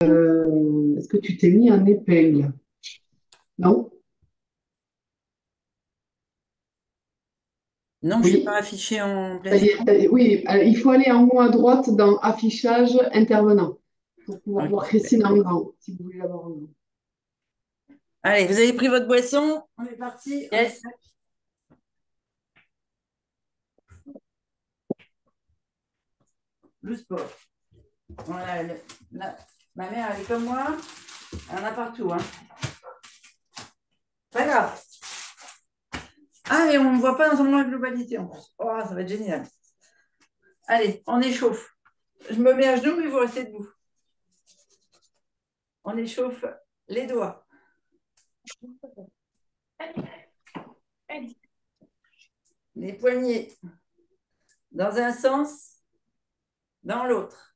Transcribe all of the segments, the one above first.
Est-ce que tu t'es mis en épingle? Non? Non, je ne suis pas Oui. affichée en Ça plein y est, écran. oui, il faut aller en haut à droite dans affichage intervenant pour pouvoir Ok, voir super. Christine en grand, si vous voulez la voir en grand. Allez, vous avez pris votre boisson? On est parti, on Yes. attaque le sport. Voilà, ma mère, elle est comme moi, elle en a partout, hein. Pas grave. Ah, et on ne voit pas dans la globalité en plus. Oh, ça va être génial. Allez, on échauffe. Je me mets à genoux, mais vous restez debout. On échauffe les doigts, les poignets, dans un sens, dans l'autre.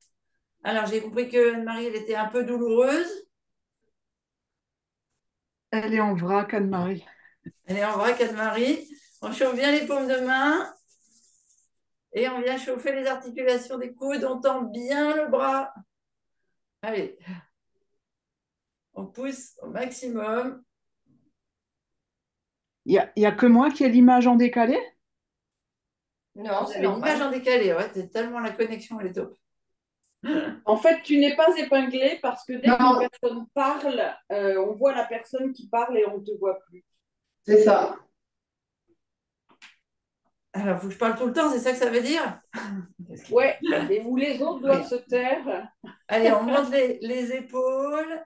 Alors, j'ai compris que Anne-Marie, elle était un peu douloureuse. Elle est en vrac, Anne-Marie. Elle est en vrac, Anne-Marie. On chauffe bien les paumes de main et on vient chauffer les articulations des coudes. On tend bien le bras. Allez, on pousse au maximum. Il y a que moi qui ai l'image en décalé? Non, Vous c'est avez l'image normal. en décalé, ouais, c'est tellement la connexion, elle est top. En fait, tu n'es pas épinglé parce que dès qu'une Non, personne parle, on voit la personne qui parle et on ne te voit plus. c'est ça. Alors, il faut que je parle tout le temps, c'est ça que ça veut dire? Ouais, et où les autres doivent Allez, se taire. allez, on monte les épaules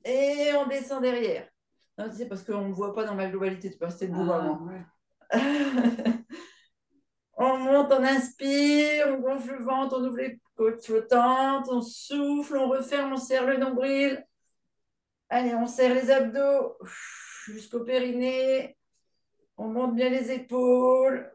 et on descend derrière. Non, c'est parce qu'on ne me voit pas dans ma globalité, tu peux rester debout Ah, vraiment. ouais. On monte, on inspire, on gonfle le ventre, on ouvre les côtes flottantes, on souffle, on referme, on serre le nombril. Allez, on serre les abdos jusqu'au périnée. On monte bien les épaules.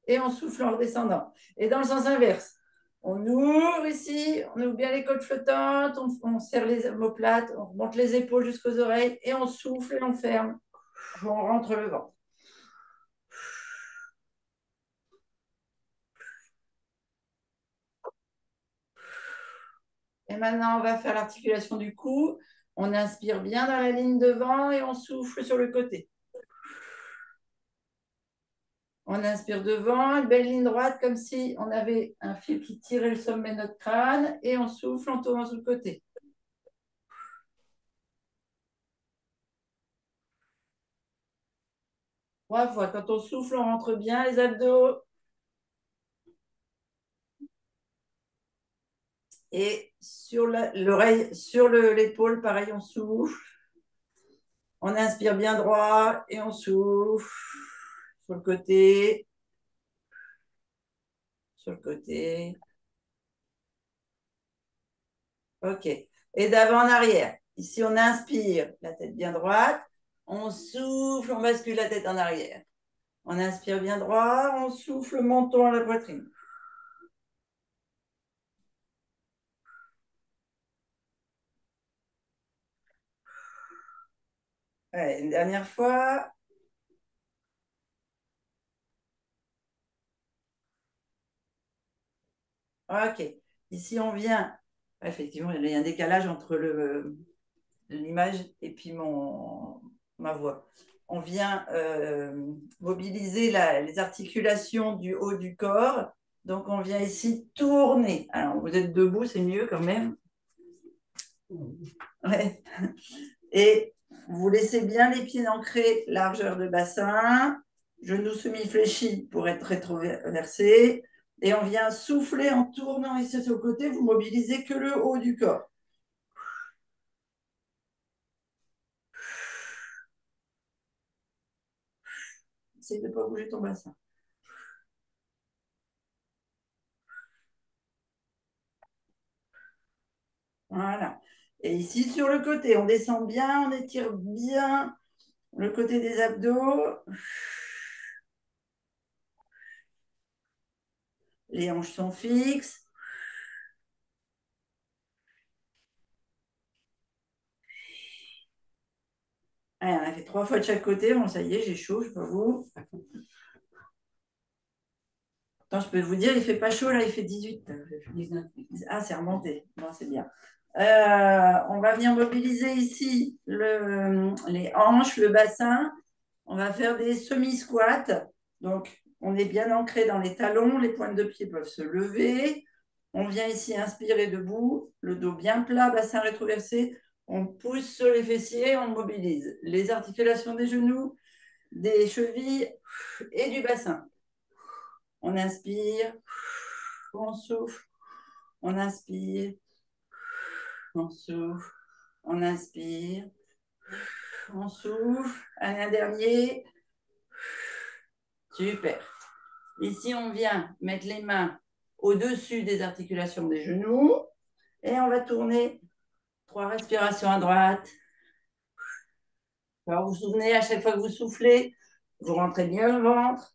Et on souffle en redescendant. Et dans le sens inverse, on ouvre ici, on ouvre bien les côtes flottantes, on serre les omoplates, on remonte les épaules jusqu'aux oreilles et on souffle et on ferme. On rentre le ventre. Et maintenant, on va faire l'articulation du cou. On inspire bien dans la ligne devant et on souffle sur le côté. On inspire devant, une belle ligne droite comme si on avait un fil qui tirait le sommet de notre crâne et on souffle en tournant sur le côté. 3 fois. Quand on souffle, on rentre bien les abdos. Et sur l'oreille, sur l'épaule, pareil, on souffle. On inspire bien droit et on souffle sur le côté, sur le côté. OK. Et d'avant en arrière. Ici, on inspire, la tête bien droite. On souffle, on bascule la tête en arrière. On inspire bien droit, on souffle le menton à la poitrine. Allez, une dernière fois. OK. Ici, on vient. Effectivement, il y a un décalage entre l'image et puis ma voix. On vient mobiliser les articulations du haut du corps. Donc, on vient ici tourner. Alors, vous êtes debout, c'est mieux quand même. Ouais. Et vous laissez bien les pieds ancrés, largeur de bassin, genoux semi-fléchis pour être rétroversés. Et on vient souffler en tournant ici sur le côté. Vous mobilisez que le haut du corps. Essaye de ne pas bouger ton bassin. Voilà. Et ici, sur le côté, on descend bien, on étire bien le côté des abdos. Les hanches sont fixes. Allez, on a fait 3 fois de chaque côté. Bon, ça y est, j'ai chaud, je peux vous. Attends, je peux vous dire, il ne fait pas chaud là, il fait 18. 19. Ah, c'est remonté. Non, c'est bien. On va venir mobiliser ici les hanches, le bassin. On va faire des semi-squats. Donc, on est bien ancré dans les talons. Les pointes de pied peuvent se lever. On vient ici inspirer debout, le dos bien plat, bassin rétroversé. On pousse sur les fessiers, on mobilise les articulations des genoux, des chevilles et du bassin. On inspire, on souffle, on inspire, on souffle, on inspire, on souffle. Allez, un dernier. Super. Ici, on vient mettre les mains au-dessus des articulations des genoux et on va tourner 3 respirations à droite. Alors, vous vous souvenez, à chaque fois que vous soufflez, vous rentrez bien le ventre.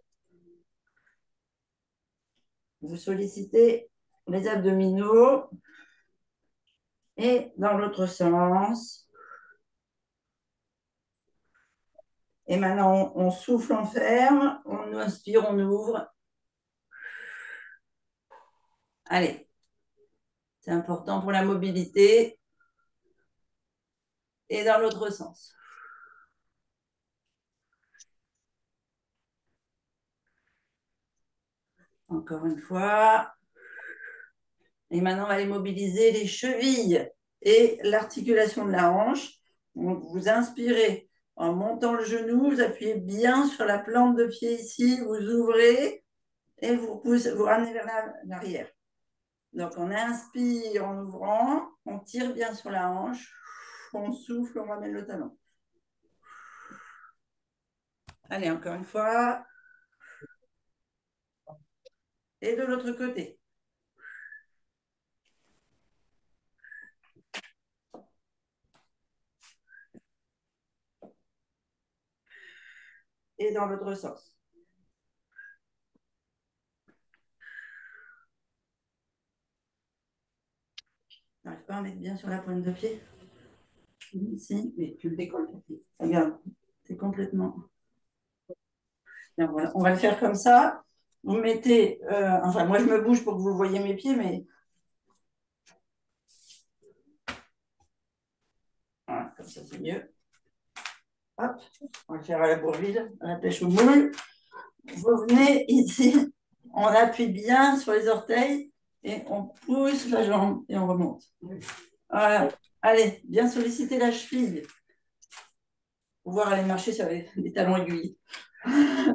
Vous sollicitez les abdominaux et dans l'autre sens. Et maintenant, on souffle, on ferme, on inspire, on ouvre. Allez, c'est important pour la mobilité. Et dans l'autre sens. Encore une fois. Et maintenant, on va aller mobiliser les chevilles et l'articulation de la hanche. Donc, vous inspirez en montant le genou, vous appuyez bien sur la plante de pied ici, vous ouvrez et vous ramenez vers l'arrière. Donc, on inspire en ouvrant, on tire bien sur la hanche, on souffle, on ramène le talon. Allez, encore une fois. Et de l'autre côté. Et dans l'autre sens. Tu n'arrives pas à mettre bien sur la pointe de pied? Ici, mais tu le décolles. Regarde, c'est complètement. Bien, voilà. On va le faire comme ça. Vous mettez. Enfin, moi, je me bouge pour que vous voyez mes pieds, mais. Voilà, comme ça, c'est mieux. Hop, on va le faire à la Bourville, à la pêche au moule. Vous venez ici, on appuie bien sur les orteils et on pousse la jambe et on remonte. Voilà. Allez, bien solliciter la cheville. Pouvoir aller marcher sur les talons aiguilles.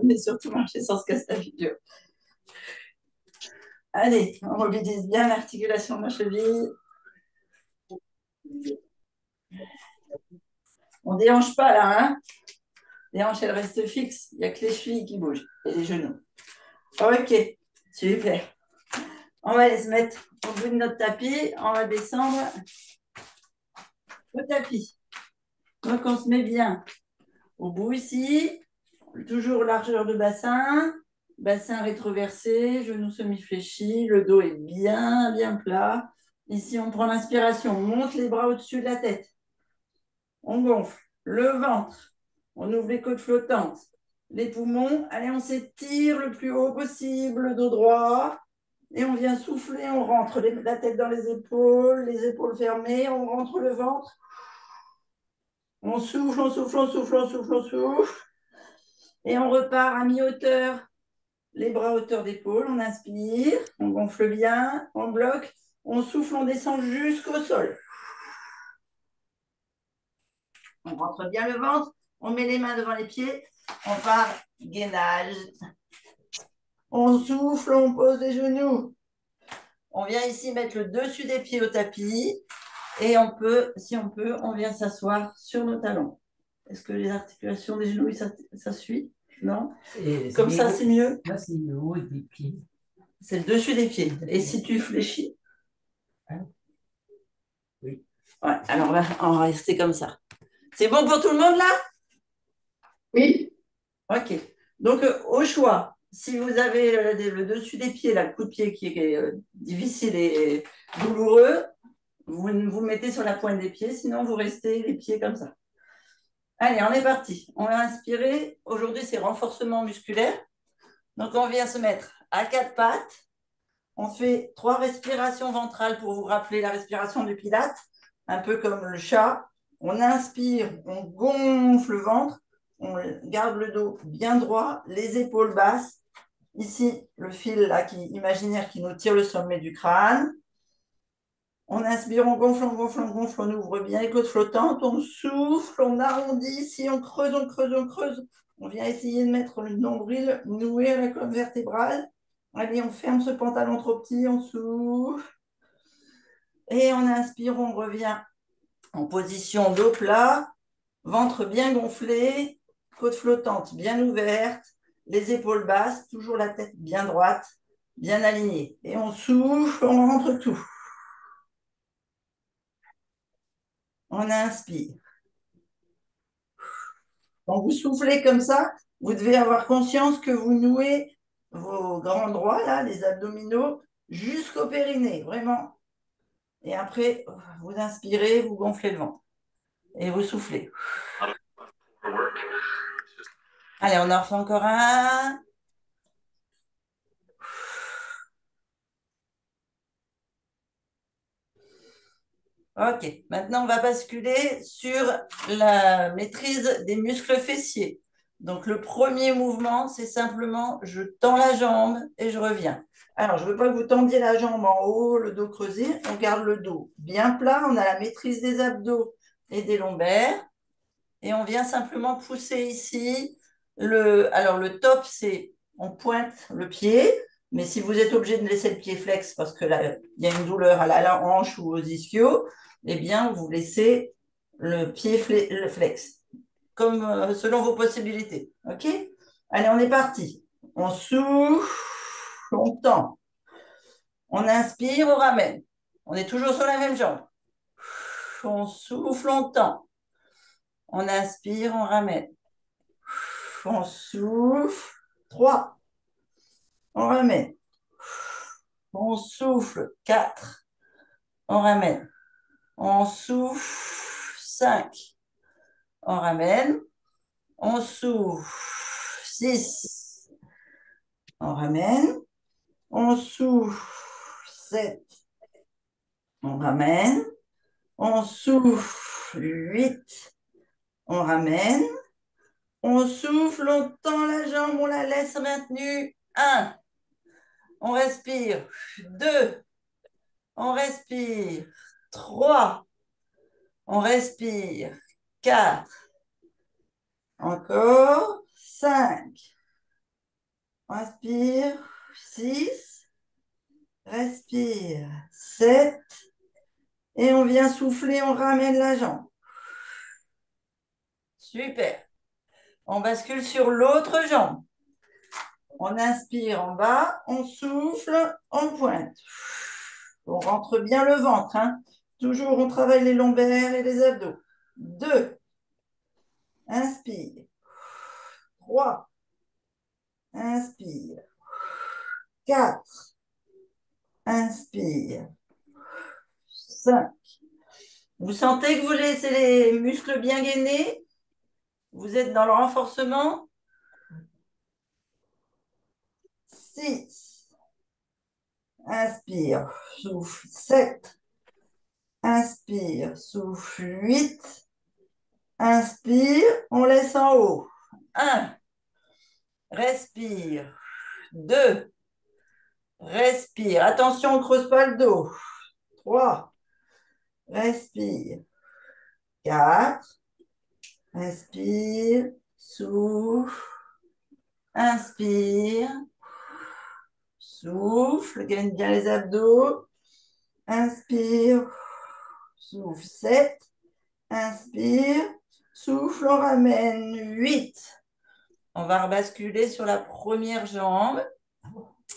Mais surtout marcher sans se casser la figure. Allez, on mobilise bien l'articulation de la cheville. On ne déhanche pas là, hein. Les hanches, elles restent fixes. Il n'y a que les chevilles qui bougent et les genoux. Ok, super. On va aller se mettre au bout de notre tapis. On va descendre au tapis. Donc, on se met bien au bout ici. Toujours largeur de bassin. Bassin rétroversé, genoux semi-fléchis. Le dos est bien, bien plat. Ici, on prend l'inspiration. On monte les bras au-dessus de la tête. On gonfle le ventre. On ouvre les côtes flottantes. Les poumons. Allez, on s'étire le plus haut possible, le dos droit. Et on vient souffler, on rentre la tête dans les épaules fermées, on rentre le ventre. On souffle, on souffle, on souffle, on souffle, on souffle. Et on repart à mi-hauteur, les bras à hauteur d'épaule. On inspire, on gonfle bien, on bloque, on souffle, on descend jusqu'au sol. On rentre bien le ventre, on met les mains devant les pieds, on part gainage. On souffle, on pose les genoux. On vient ici mettre le dessus des pieds au tapis et on peut, si on peut, on vient s'asseoir sur nos talons. Est-ce que les articulations des genoux, ça suit? Non? Comme ça, c'est mieux? Là, c'est le haut des pieds. C'est le dessus des pieds. Et si tu fléchis? Oui. Ouais, alors là, on va rester comme ça. C'est bon pour tout le monde là? Oui. Ok. Donc, au choix, si vous avez le dessus des pieds, là, le coup de pied qui est difficile et douloureux, vous mettez sur la pointe des pieds, sinon vous restez les pieds comme ça. Allez, on est parti. On va inspirer. Aujourd'hui, c'est renforcement musculaire. Donc, on vient se mettre à quatre pattes. On fait 3 respirations ventrales pour vous rappeler la respiration du Pilate, un peu comme le chat. On inspire, on gonfle le ventre, on garde le dos bien droit, les épaules basses. Ici, le fil là, imaginaire qui nous tire le sommet du crâne. On inspire, on gonfle, on gonfle, on gonfle, on ouvre bien les côtes flottantes, on souffle, on arrondit ici, on creuse, on creuse, on creuse. On vient essayer de mettre le nombril noué à la colonne vertébrale. Allez, on ferme ce pantalon trop petit, on souffle. Et on inspire, on revient en position dos plat, ventre bien gonflé, côte flottante bien ouverte, les épaules basses, toujours la tête bien droite, bien alignée. Et on souffle, on rentre tout. On inspire. Quand vous soufflez comme ça, vous devez avoir conscience que vous nouez vos grands droits, là, les abdominaux, jusqu'au périnée, vraiment. Et après, vous inspirez, vous gonflez le ventre. Et vous soufflez. Allez, on en refait encore un. Ok, maintenant on va basculer sur la maîtrise des muscles fessiers. Donc le premier mouvement, c'est simplement je tends la jambe et je reviens. Alors, je ne veux pas que vous tendiez la jambe en haut, le dos creusé. On garde le dos bien plat. On a la maîtrise des abdos et des lombaires. Et on vient simplement pousser ici. Alors, le top, c'est on pointe le pied. Mais si vous êtes obligé de laisser le pied flex parce que là, il y a une douleur à la hanche ou aux ischios, eh bien, vous laissez le pied flex, comme selon vos possibilités. OK? Allez, on est parti. On souffle, on tend. On inspire, on ramène. On est toujours sur la même jambe. On souffle, on tend. On inspire, on ramène. On souffle. 3. On ramène. On souffle. 4. On ramène. On souffle. 5. On ramène. On souffle. 6. On ramène. On souffle. 7. On ramène. On souffle. 8. On ramène. On souffle, on tend la jambe, on la laisse maintenue. 1. On respire. 2. On respire. 3. On respire. 4. Encore. 5. On respire. 6. Respire. 7. Et on vient souffler, on ramène la jambe. Super. On bascule sur l'autre jambe. On inspire en bas, on souffle, on pointe. On rentre bien le ventre. Hein. Toujours, on travaille les lombaires et les abdos. 2. Inspire. 3. Inspire. 4. Inspire. 5. Vous sentez que vous laissez les muscles bien gainés? Vous êtes dans le renforcement? 6. Inspire, souffle. 7. Inspire, souffle. 8. Inspire, on laisse en haut. 1. Respire. 2. Respire. Attention, on ne creuse pas le dos. 3. Respire. 4. Inspire. Souffle. Inspire. Souffle. Gagne bien les abdos. Inspire. Souffle. 7. Inspire. Souffle. On ramène. 8. On va rebasculer sur la première jambe.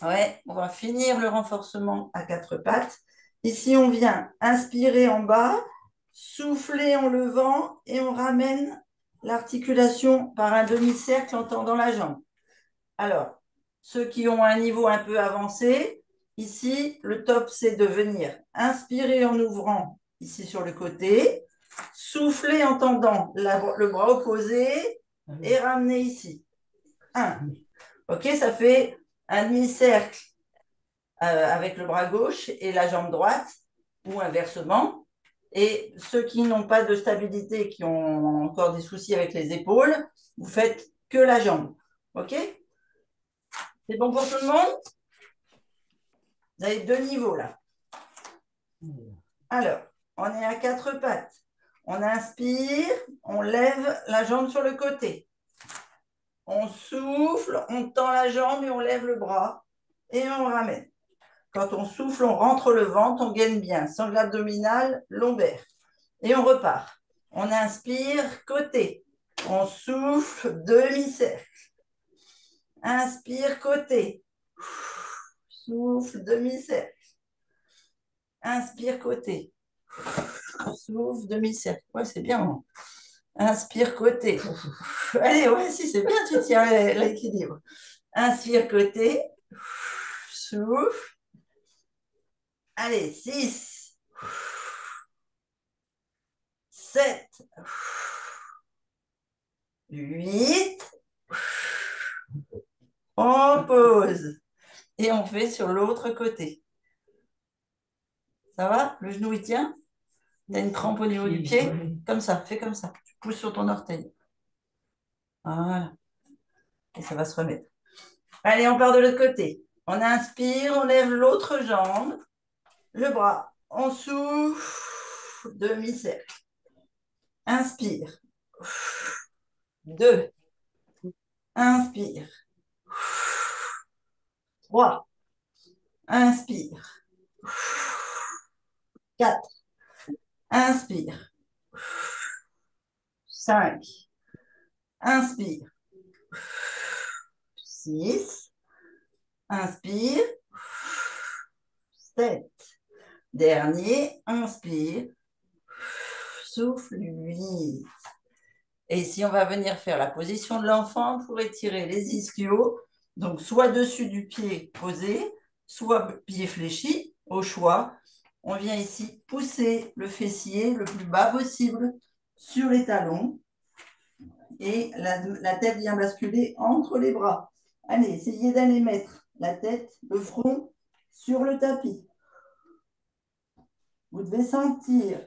Ouais, on va finir le renforcement à 4 pattes. Ici, on vient inspirer en bas, souffler en levant et on ramène l'articulation par un demi-cercle en tendant la jambe. Alors, ceux qui ont un niveau un peu avancé, ici, le top, c'est de venir inspirer en ouvrant ici sur le côté, souffler en tendant le bras opposé et ramener ici. 1. OK, ça fait un demi-cercle avec le bras gauche et la jambe droite, ou inversement. Et ceux qui n'ont pas de stabilité, qui ont encore des soucis avec les épaules, vous faites que la jambe. OK? C'est bon pour tout le monde? Vous avez 2 niveaux là. Alors, on est à 4 pattes. On inspire, on lève la jambe sur le côté. On souffle, on tend la jambe et on lève le bras et on ramène. Quand on souffle, on rentre le ventre, on gaine bien. Sangle abdominale, lombaire. Et on repart. On inspire, côté. On souffle, demi-cercle. Inspire, côté. Souffle, demi-cercle. Inspire, côté. Souffle, demi-cercle. Ouais, c'est bien. Hein. Inspire, côté. Allez, ouais, si, c'est bien, tu tiens l'équilibre. Inspire, côté. Souffle. Allez, 6. 7. 8. On pose. Et on fait sur l'autre côté. Ça va? Le genou, il tient? Tu as une crampe au niveau du pied? Comme ça, fais comme ça. Tu pousses sur ton orteil. Voilà. Et ça va se remettre. Allez, on part de l'autre côté. On inspire, on lève l'autre jambe. Le bras. On souffle. Demi-cercle. Inspire. 2. Inspire. 3. Inspire. 4. Inspire. 5. Inspire. 6. Inspire. 7. Dernier. Inspire. Souffle. 8. Et ici, on va venir faire la position de l'enfant pour étirer les ischios. Donc, soit dessus du pied posé, soit pied fléchi, au choix. On vient ici pousser le fessier le plus bas possible sur les talons. Et la tête vient basculer entre les bras. Allez, essayez d'aller mettre la tête, le front sur le tapis. Vous devez sentir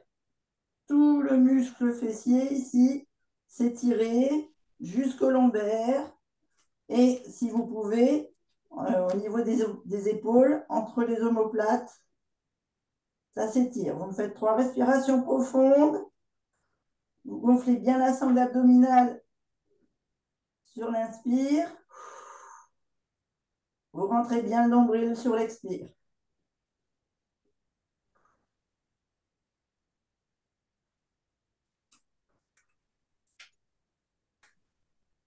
tout le muscle fessier ici s'étirer jusqu'au lombaire. Et si vous pouvez, au niveau des épaules, entre les omoplates, ça s'étire. Vous me faites 3 respirations profondes. Vous gonflez bien la sangle abdominale sur l'inspire. Vous rentrez bien le nombril sur l'expire.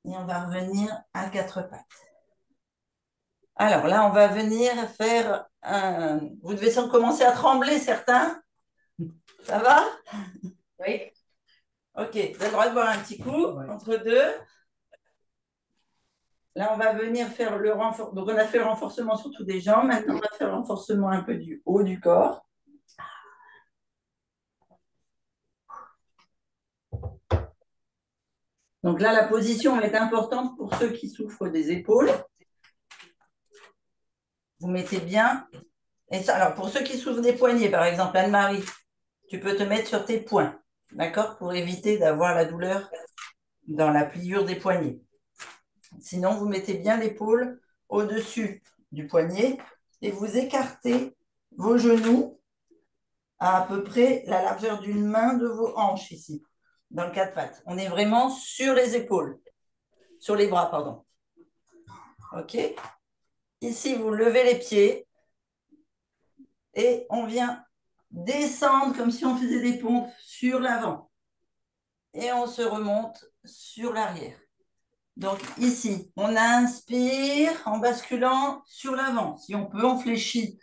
Et on va revenir à 4 pattes. Alors là, on va venir faire un... Vous devez commencer à trembler, certains. Ça va? Oui. Ok, vous avez le droit de boire un petit coup entre deux. Là, on va venir faire le renforcement. Donc, on a fait le renforcement surtout des jambes. Maintenant, on va faire le renforcement un peu du haut du corps. Donc là, la position est importante pour ceux qui souffrent des épaules. Vous mettez bien. Et ça, alors, pour ceux qui souffrent des poignets, par exemple, Anne-Marie, tu peux te mettre sur tes poings, d'accord, pour éviter d'avoir la douleur dans la pliure des poignets. Sinon, vous mettez bien l'épaule au-dessus du poignet et vous écartez vos genoux à peu près la largeur d'une main de vos hanches ici, dans le 4 pattes. On est vraiment sur les épaules, sur les bras, pardon. OK? Ici, vous levez les pieds et on vient descendre comme si on faisait des pompes sur l'avant. Et on se remonte sur l'arrière. Donc ici, on inspire en basculant sur l'avant. Si on peut, on fléchit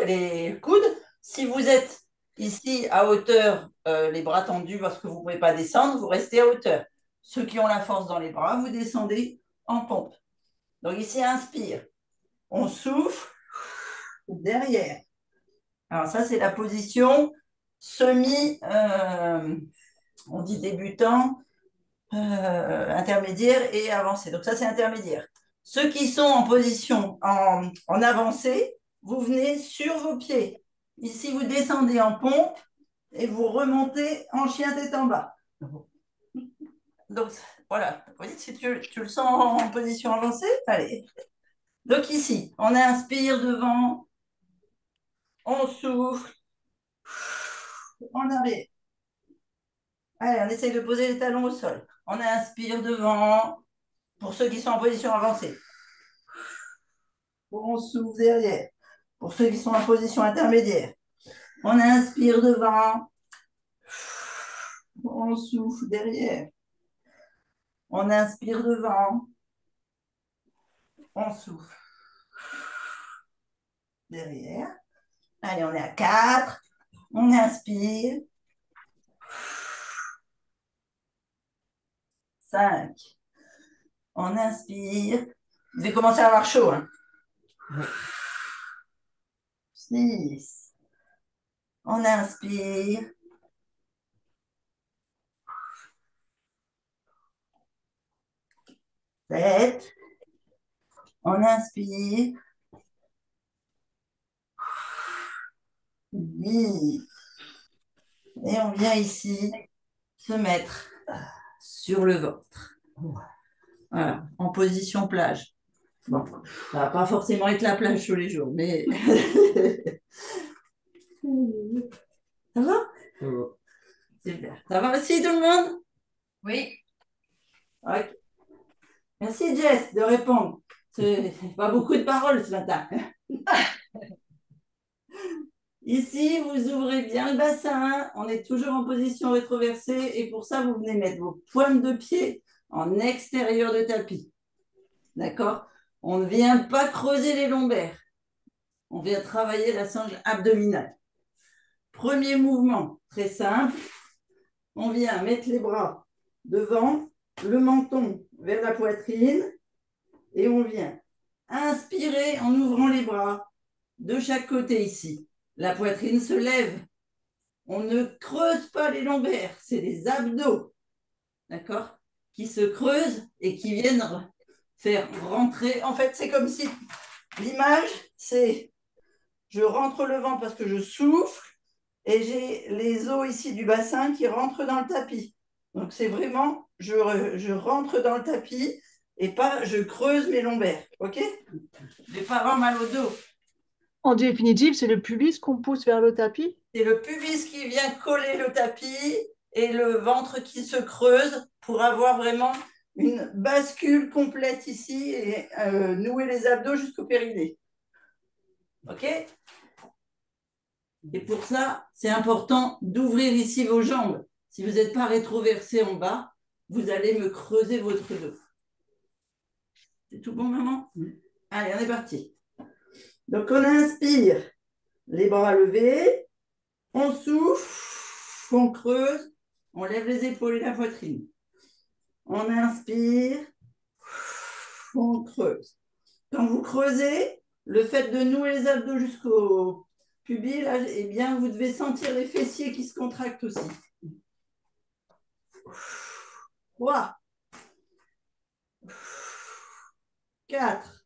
les coudes. Si vous êtes ici à hauteur, les bras tendus parce que vous ne pouvez pas descendre, vous restez à hauteur. Ceux qui ont la force dans les bras, vous descendez en pompe. Donc ici, inspire. On souffle derrière. Alors ça, c'est la position semi, on dit débutant, intermédiaire et avancé. Donc ça, c'est intermédiaire. Ceux qui sont en position en avancée, vous venez sur vos pieds. Ici, vous descendez en pompe et vous remontez en chien tête en bas. Donc, voilà. Vous voyez, si tu le sens en position avancée, allez. Donc, ici, on inspire devant, on souffle, on arrière. Allez, on essaye de poser les talons au sol. On inspire devant, pour ceux qui sont en position avancée. On souffle derrière, pour ceux qui sont en position intermédiaire. On inspire devant, on souffle derrière. On inspire devant, on souffle derrière. Allez, on est à 4. On inspire. 5. On inspire. Vous allez commencer à avoir chaud. Hein. 6. On inspire. 7. On inspire. 8. Et on vient ici se mettre sur le ventre. Voilà, en position plage. Bon, ça va pas forcément être la plage tous les jours, mais... Ça va? Super. Ça va aussi tout le monde? Oui. Ok. Merci Jess de répondre. C'est pas beaucoup de paroles ce matin. Ici, vous ouvrez bien le bassin. On est toujours en position rétroversée et pour ça, vous venez mettre vos pointes de pied en extérieur de tapis. D'accord? On ne vient pas creuser les lombaires. On vient travailler la sangle abdominale. Premier mouvement, très simple. On vient mettre les bras devant, le menton vers la poitrine et on vient inspirer en ouvrant les bras de chaque côté ici. La poitrine se lève. On ne creuse pas les lombaires, c'est les abdos, d'accord, qui se creusent et qui viennent faire rentrer. En fait, c'est comme si l'image, c'est je rentre le ventre parce que je souffle et j'ai les os ici du bassin qui rentrent dans le tapis. Donc, c'est vraiment, je rentre dans le tapis et pas je creuse mes lombaires, ok? Je ne vais pas avoir mal au dos. En définitive, c'est le pubis qu'on pousse vers le tapis? C'est le pubis qui vient coller le tapis et le ventre qui se creuse pour avoir vraiment une bascule complète ici et nouer les abdos jusqu'au périnée. OK? Et pour ça, c'est important d'ouvrir ici vos jambes. Si vous n'êtes pas rétroversé en bas, vous allez me creuser votre dos. C'est tout bon, maman? Allez, on est parti. Donc, on inspire, les bras levés, on souffle, on creuse, on lève les épaules et la poitrine. On inspire, on creuse. Quand vous creusez, le fait de nouer les abdos jusqu'au pubis, là, eh bien, vous devez sentir les fessiers qui se contractent aussi. 3, 4,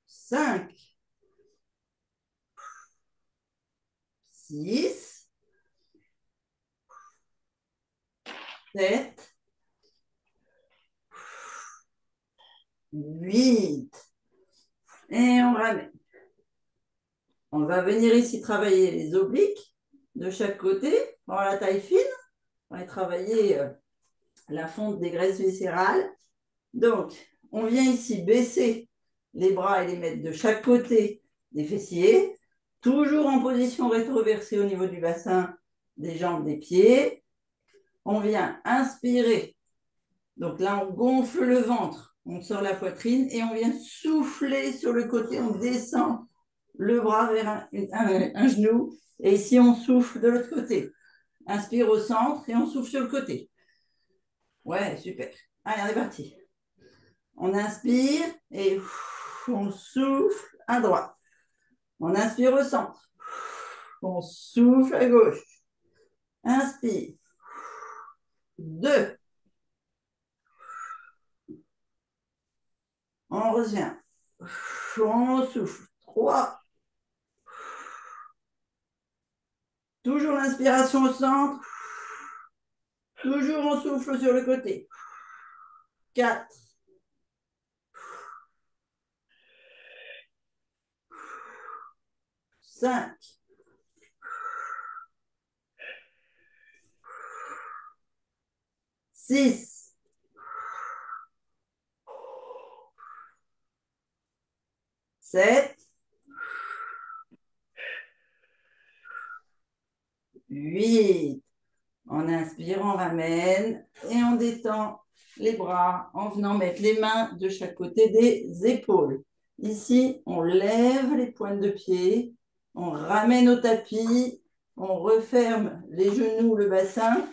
5, 6, 7, 8. Et on ramène. On va venir ici travailler les obliques de chaque côté, pour la taille fine. On va travailler la fonte des graisses viscérales. Donc, on vient ici baisser les bras et les mettre de chaque côté des fessiers, toujours en position rétroversée au niveau du bassin, des jambes, des pieds. On vient inspirer. Donc là, on gonfle le ventre, on sort la poitrine et on vient souffler sur le côté, on descend le bras vers un genou. Et ici, on souffle de l'autre côté. Inspire au centre et on souffle sur le côté. Ouais, super. Allez, on est parti. On inspire et on souffle à droite. On inspire au centre. On souffle à gauche. Inspire. 2. On revient. On souffle. 3. Toujours l'inspiration au centre. Toujours on souffle sur le côté. 4. 5. 6. 7. 8. On inspire, on ramène et on détend les bras en venant mettre les mains de chaque côté des épaules. Ici, on lève les pointes de pied, on ramène au tapis, on referme les genoux, le bassin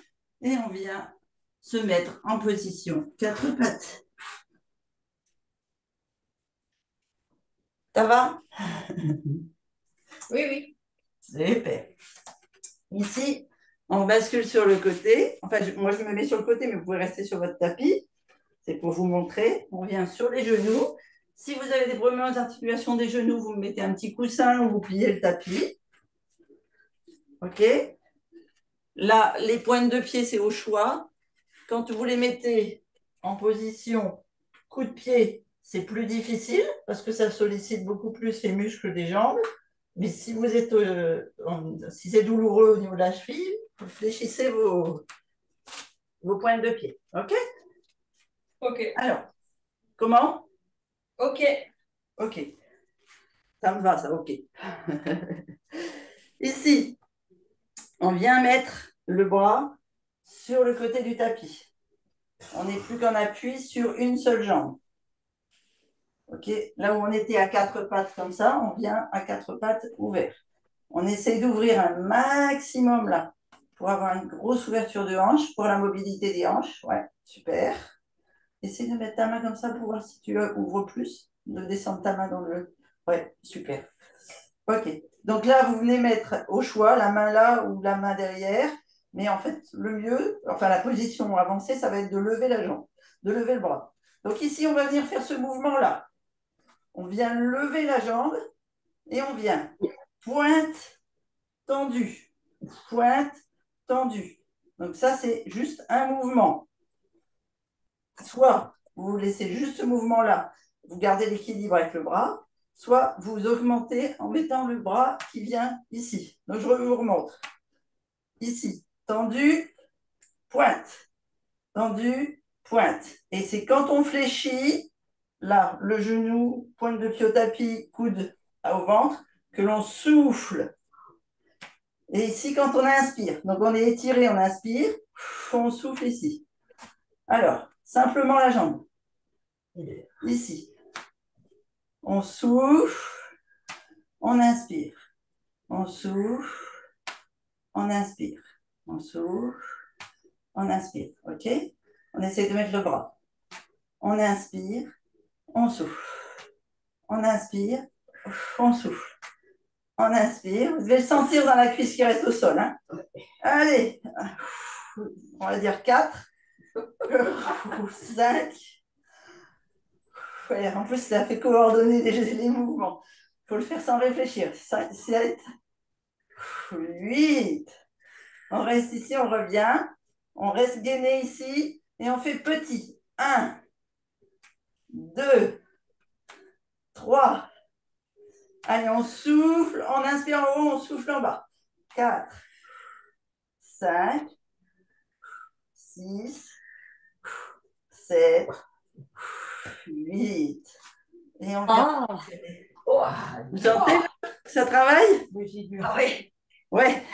et on vient se mettre en position 4 pattes. Ça va? Oui, oui. Super. Ici, on bascule sur le côté. Enfin, moi, je me mets sur le côté, mais vous pouvez rester sur votre tapis. C'est pour vous montrer. On vient sur les genoux. Si vous avez des problèmes aux articulations des genoux, vous mettez un petit coussin ou vous pliez le tapis. OK? Là, les pointes de pied, c'est au choix. Quand vous les mettez en position coup de pied, c'est plus difficile parce que ça sollicite beaucoup plus les muscles des jambes. Mais si vous êtes, si c'est douloureux au niveau de la cheville, vous fléchissez vos pointes de pied. OK? Ok. Alors, comment? Ok. OK. Ça me va, ça, OK. Ici, on vient mettre le bras sur le côté du tapis. On n'est plus qu'en appui sur une seule jambe. OK? Là où on était à 4 pattes comme ça, on vient à 4 pattes ouvertes. On essaie d'ouvrir un maximum là pour avoir une grosse ouverture de hanche, pour la mobilité des hanches. Ouais, super. Essaye de mettre ta main comme ça pour voir si tu ouvres plus, de descendre ta main dans le... Ouais, super. OK. Donc là, vous venez mettre au choix la main là ou la main derrière. Mais en fait, le mieux, enfin la position avancée, ça va être de lever la jambe, de lever le bras. Donc ici, on va venir faire ce mouvement-là. On vient lever la jambe et on vient pointe, tendue, pointe, tendue. Donc ça, c'est juste un mouvement. Soit vous laissez juste ce mouvement-là, vous gardez l'équilibre avec le bras, soit vous augmentez en mettant le bras qui vient ici. Donc je vous remonte. Ici, tendu, pointe, tendu, pointe. Et c'est quand on fléchit, là, le genou, pointe de pied au tapis, coude au ventre, que l'on souffle. Et ici, quand on inspire, donc on est étiré, on inspire, on souffle ici. Alors, simplement la jambe. Ici. On souffle, on inspire. On souffle, on inspire. On souffle, on inspire. OK? On essaie de mettre le bras. On inspire, on souffle. On inspire, on souffle. On inspire. Vous devez le sentir dans la cuisse qui reste au sol. Hein? Allez. On va dire 4. 5. Ouais, en plus, ça fait coordonner les mouvements. Il faut le faire sans réfléchir. 5, 7, 8. On reste ici, on revient. On reste gainé ici et on fait petit. 1, 2, 3. Allez, on souffle. On inspire en haut, on souffle en bas. 4, 5, 6, 7, 8. Et on vient. Vous sentez que ça travaille? Ah oui. Ouais.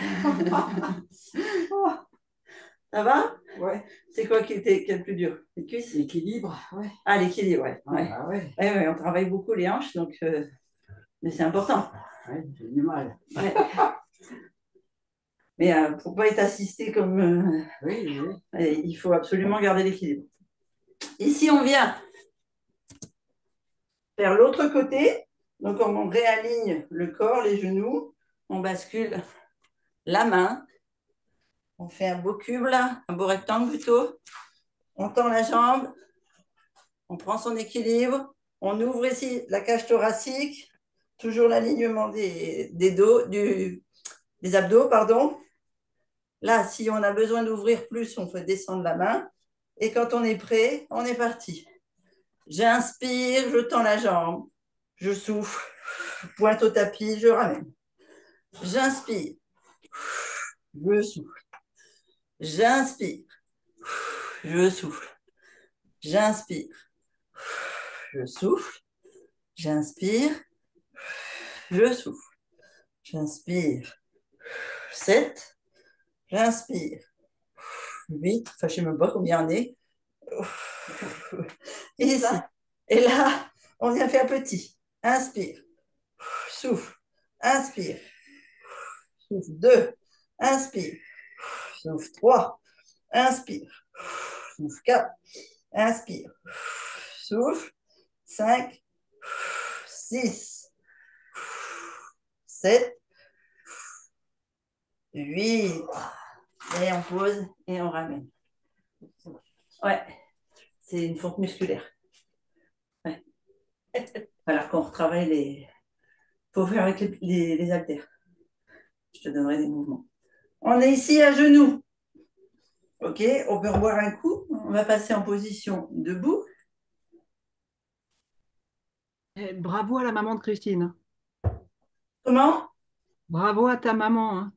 Ça va? Ouais. C'est quoi qui est le plus dur? Les cuisses? L'équilibre, ouais. Ah, l'équilibre, ouais. Ouais, bah ouais. Ouais, on travaille beaucoup les hanches, donc mais c'est important. Ouais, j'ai du mal. Ouais. Mais pour ne pas être assisté comme... Oui, oui. il faut absolument garder l'équilibre. Ici, on vient vers l'autre côté. Donc, on réaligne le corps, les genoux. On bascule la main. On fait un beau cube là, un beau rectangle plutôt. On tend la jambe. On prend son équilibre. On ouvre ici la cage thoracique, toujours l'alignement des dos, des abdos, pardon. Là, si on a besoin d'ouvrir plus, on fait descendre la main. Et quand on est prêt, on est parti. J'inspire, je tends la jambe, je souffle, pointe au tapis, je ramène. J'inspire, je souffle. J'inspire, je souffle. J'inspire, je souffle. J'inspire, je souffle. J'inspire, 7. J'inspire, 8. Enfin, je ne sais même pas combien on est. Et ici. Et là, on vient faire petit. Inspire, souffle. Inspire, souffle. 2. Inspire, souffle. 3. Inspire, souffle. 4. Inspire, souffle. 5. 6. 7. 8. Et on pose et on ramène. Ouais, c'est une fonte musculaire. Ouais. Alors qu'on retravaille les. Faut faire avec les haltères. Je te donnerai des mouvements. On est ici à genoux. Ok, on peut reboire un coup. On va passer en position debout. Bravo à la maman de Christine. Comment? Bravo à ta maman, hein.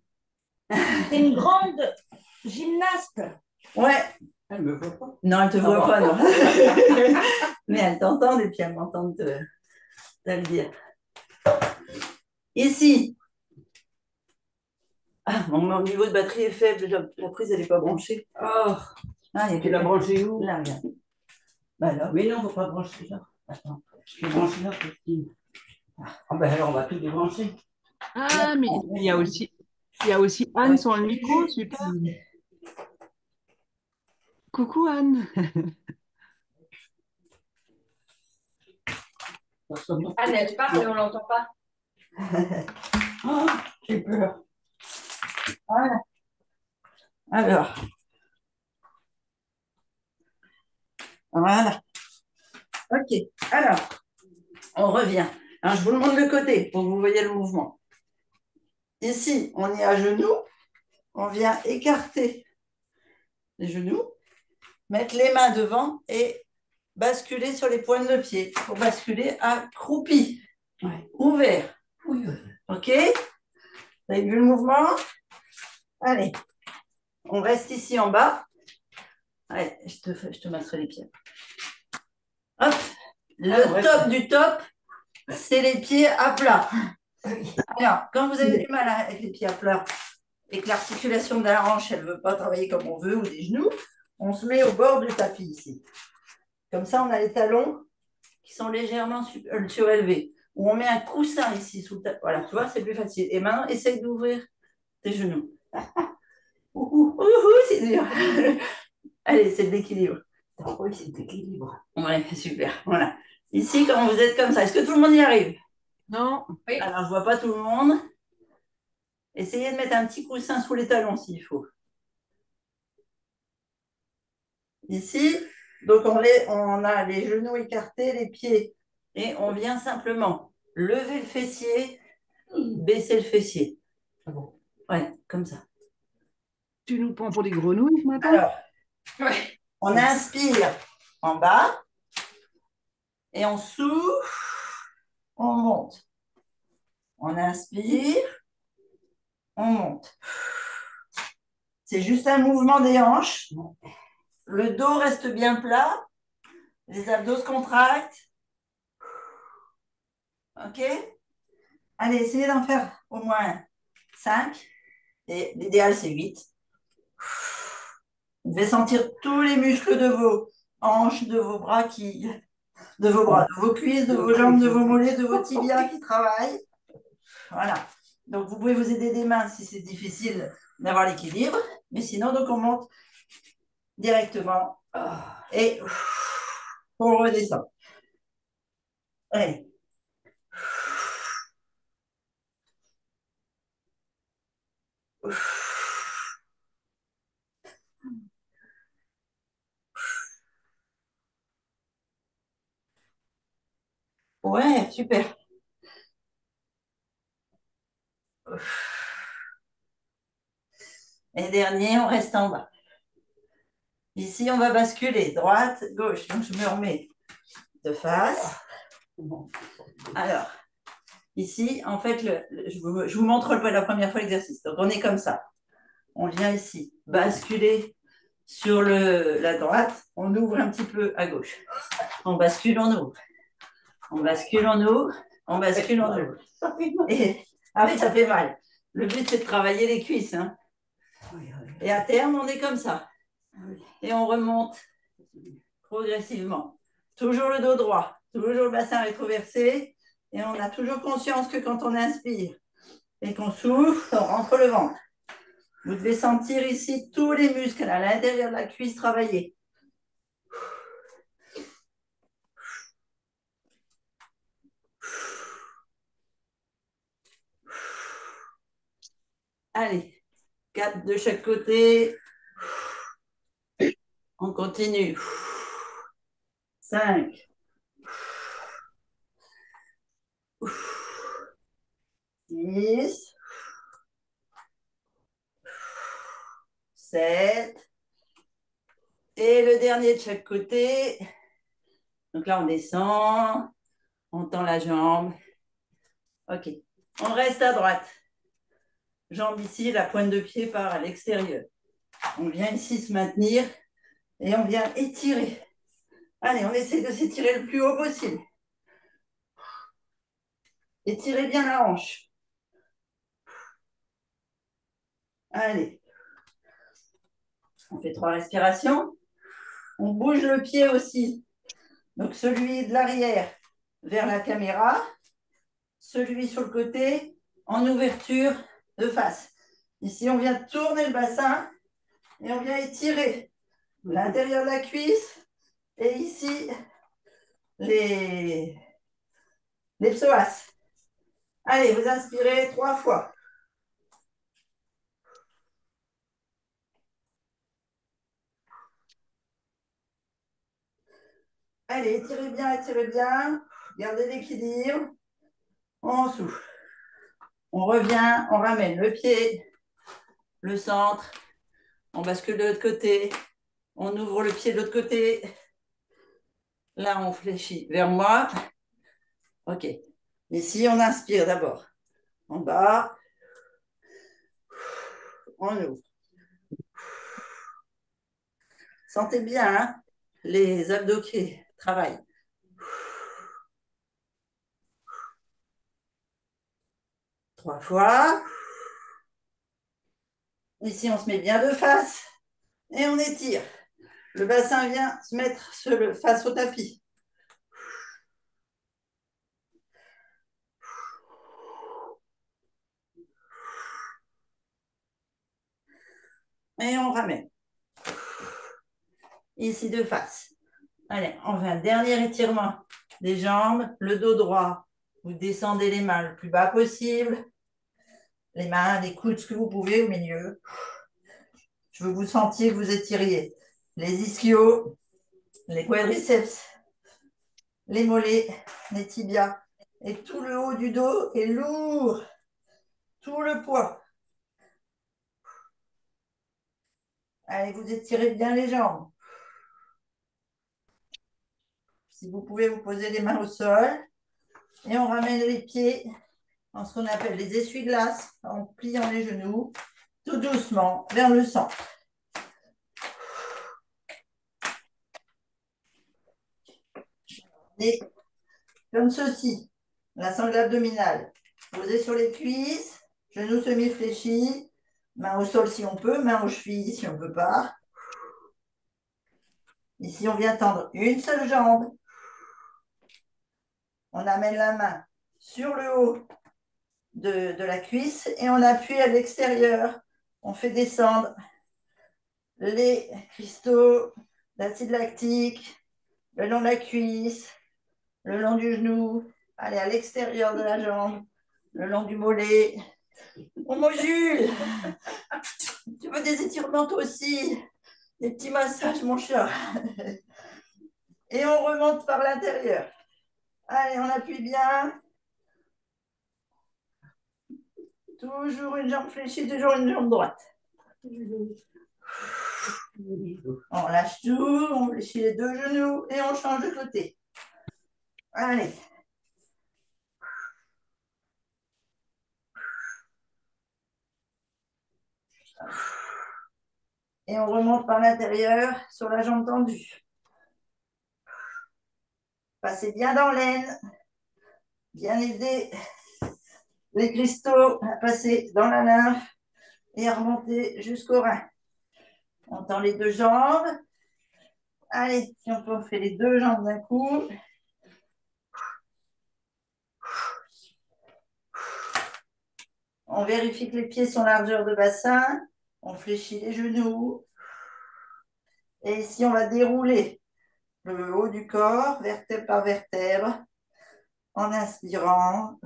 C'est une grande gymnaste. Ouais. Elle me voit pas. Non, elle te voit bon. pas, non. Mais elle t'entend et puis elle m'entend te le dire. Ici. Ah, mon niveau de batterie est faible. La prise, elle n'est pas branchée. Oh, Ah, il y a tu l'as branché où? Là, regarde. Bah alors. Mais non, faut pas brancher là. Attends, je vais brancher là, Christine. Ah ben alors, on va tout débrancher. Ah, mais il y a aussi Anne sur le micro, super. Coucou Anne. Anne, elle parle et on l'entend pas. Oh, j'ai peur. Voilà. Alors. Voilà. Ok. Alors, on revient. Alors, je vous le montre de côté pour que vous voyez le mouvement. Ici, on est à genoux. On vient écarter les genoux, mettre les mains devant et basculer sur les pointes de pied pour basculer accroupi, ouvert. Oui, oui. Ok? Vous avez vu le mouvement? Allez, on reste ici en bas. Allez, je te masserai les pieds. Hop, le top du top, c'est les pieds à plat. Alors, quand vous avez du mal avec les pieds à plat et que l'articulation de la hanche, elle ne veut pas travailler comme on veut ou des genoux, on se met au bord du tapis ici. Comme ça, on a les talons qui sont légèrement surélevés. Ou on met un coussin ici sous le tapis. Voilà, tu vois, c'est plus facile. Et maintenant, essaye d'ouvrir tes genoux. C'est dur. Allez, c'est de l'équilibre. Oui, c'est d'équilibre. Ouais, super. Voilà. Ici, quand vous êtes comme ça, est-ce que tout le monde y arrive? Non. Oui. Alors, je ne vois pas tout le monde. Essayez de mettre un petit coussin sous les talons s'il faut. Ici, donc on a les genoux écartés, les pieds. Et on vient simplement lever le fessier, baisser le fessier. Ah bon. Ouais, comme ça. Tu nous prends pour des grenouilles ce matin? Alors, Ouais. on inspire en bas et on souffle, on monte. On inspire, on monte. C'est juste un mouvement des hanches. Le dos reste bien plat. Les abdos se contractent. OK? Allez, essayez d'en faire au moins 5. Et l'idéal, c'est 8. Vous devez sentir tous les muscles de vos hanches, de vos bras de vos cuisses, de vos jambes, de vos mollets, de vos tibias qui travaillent. Voilà. Donc, vous pouvez vous aider des mains si c'est difficile d'avoir l'équilibre. Mais sinon, donc, on monte directement et on redescend. Allez. super. Et dernier, on reste en bas. Ici, on va basculer droite, gauche. Donc, je me remets de face. Alors, ici, en fait, je vous montre la première fois l'exercice. Donc, on est comme ça. On vient ici basculer sur la droite. On ouvre un petit peu à gauche. On bascule, on ouvre. On bascule, on ouvre. On bascule, on ouvre. Et, ah oui, ça fait mal. Le but, c'est de travailler les cuisses. Hein. Et à terme, on est comme ça. Et on remonte progressivement. Toujours le dos droit, toujours le bassin rétroversé. Et on a toujours conscience que quand on inspire et qu'on souffle, on rentre le ventre. Vous devez sentir ici tous les muscles à l'intérieur de la cuisse travailler. Allez, 4 de chaque côté. On continue. 5. 6. 7. Et le dernier de chaque côté. Donc là, on descend. On tend la jambe. OK. On reste à droite. Jambe ici, la pointe de pied part à l'extérieur. On vient ici se maintenir et on vient étirer. Allez, on essaie de s'étirer le plus haut possible. Étirez bien la hanche. Allez. On fait 3 respirations. On bouge le pied aussi. Donc celui de l'arrière vers la caméra, celui sur le côté en ouverture de face. Ici, on vient tourner le bassin et on vient étirer l'intérieur de la cuisse et ici les psoas. Allez, vous inspirez 3 fois. Allez, étirez bien, étirez bien. Gardez l'équilibre. On souffle. On revient, on ramène le pied, le centre. On bascule de l'autre côté. On ouvre le pied de l'autre côté. Là, on fléchit vers moi. OK. Ici, on inspire d'abord. En bas. On ouvre. Sentez bien hein, les abdos qui travaillent. Trois fois. Ici, on se met bien de face et on étire. Le bassin vient se mettre face au tapis. Et on ramène. Ici, de face. Allez, on fait un dernier étirement des jambes, le dos droit. Vous descendez les mains le plus bas possible. Les mains, les coudes, ce que vous pouvez au milieu. Je veux vous sentir que vous étiriez les ischios, les quadriceps, les mollets, les tibias. Et tout le haut du dos est lourd. Tout le poids. Allez, vous étirez bien les jambes. Si vous pouvez, vous posez les mains au sol. Et on ramène les pieds en ce qu'on appelle les essuie-glaces, en pliant les genoux, tout doucement, vers le centre. Et comme ceci, la sangle abdominale. Posez sur les cuisses, genoux semi-fléchis, main au sol si on peut, main aux chevilles si on ne peut pas. Ici, on vient tendre une seule jambe. On amène la main sur le haut de la cuisse et on appuie à l'extérieur. On fait descendre les cristaux d'acide lactique le long de la cuisse, le long du genou, allez à l'extérieur de la jambe, le long du mollet. Oh mon Jules, tu veux des étirements toi aussi? Des petits massages, mon chat. Et on remonte par l'intérieur. Allez, on appuie bien. Toujours une jambe fléchie, toujours une jambe droite. On lâche tout, on fléchit les deux genoux et on change de côté. Allez. Et on remonte par l'intérieur sur la jambe tendue. Passez bien dans l'aine. Bien aider les cristaux à passer dans la lymphe et à remonter jusqu'au rein. On tend les deux jambes. Allez, si on peut, on fait les deux jambes d'un coup. On vérifie que les pieds sont largeur de bassin. On fléchit les genoux. Et ici, on va dérouler le haut du corps, vertèbre par vertèbre, en inspirant.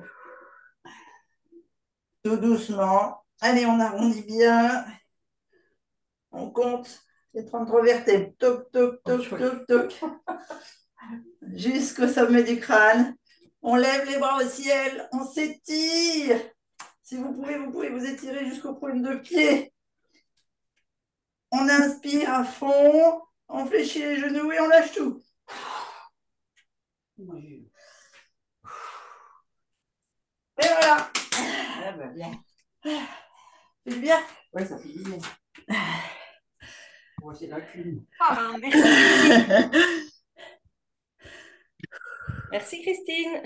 Tout doucement. Allez, on arrondit bien. On compte les 33 vertèbres. Toc, toc, toc, toc, toc. Jusqu'au sommet du crâne. On lève les bras au ciel. On s'étire. Si vous pouvez vous étirer jusqu'aux pointes de pied. On inspire à fond. On fléchit les genoux et on lâche tout. Et voilà. Ah ben bien. C'est bien. Ouais, ça fait du bien. Moi, c'est la clim. Ah, merci. Merci Christine.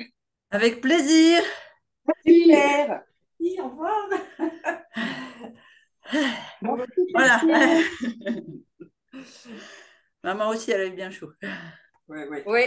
Avec plaisir. Super. Oui, au revoir. Voilà. Maman aussi, elle avait bien chaud. Ouais, ouais. Oui.